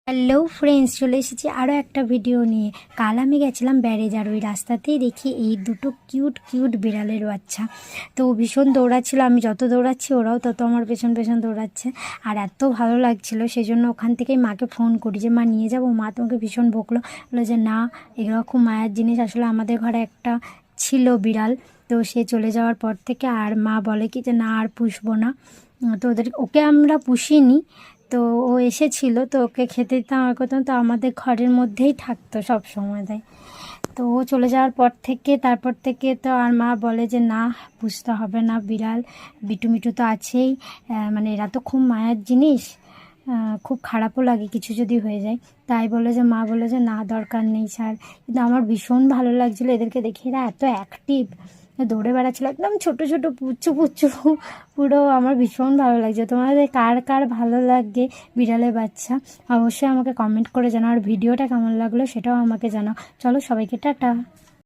Hello friends, চলে এসেছি আরও একটা ভিডিও নিয়ে। কাল আমি গেছিলাম ব্যারেজ, আর ওই রাস্তাতেই দেখি এই দুটো কিউট কিউট বিড়ালের বাচ্চা। তো ভীষণ দৌড়াচ্ছিল, আমি যত দৌড়াচ্ছি ওরাও তত আমার পেছন পেছন দৌড়াচ্ছে। আর এত ভালো লাগছিল, সেই জন্য ওখান থেকেই মাকে ফোন করি যে মা নিয়ে যাবো। মা তোমাকে ভীষণ বকলো, বললো যে না, এগুলো খুব মায়ের জিনিস। আসলে আমাদের ঘরে একটা ছিল বিড়াল, তো সে চলে যাওয়ার পর থেকে আর মা বলে কি যে না, আর পুষবো না। তো ওকে আমরা পুষিনি। তো ও এসেছিল, তো ওকে খেতে দিতাম আর করতাম, তো আমাদের ঘরের মধ্যেই থাকতো সব সময় দেয়। তো ও চলে যাওয়ার পর থেকে তারপর থেকে তো আর মা বলে যে না, পুষতে হবে না বিড়াল, বিটু মিটু তো আছেই। মানে এরা তো খুব মায়ের জিনিস, খুব খারাপও লাগে কিছু যদি হয়ে যায়। তাই বলে যে মা বলে যে না, দরকার নেই ছাড়। কিন্তু আমার ভীষণ ভালো লাগছিলো এদেরকে দেখে, এরা এত অ্যাক্টিভ, দৌড়ে বেড়াচ্ছিল একদম ছোট ছোট পুচ্ছু পুচ্ছু। পুরো আমার ভীষণ ভালো লাগছে। তোমাদের কার কার ভালো লাগে বিড়ালের বাচ্চা, অবশ্যই আমাকে কমেন্ট করে জানাও। আর ভিডিওটা কেমন লাগলো সেটাও আমাকে জানাও। চলো, সবাইকে টাটা।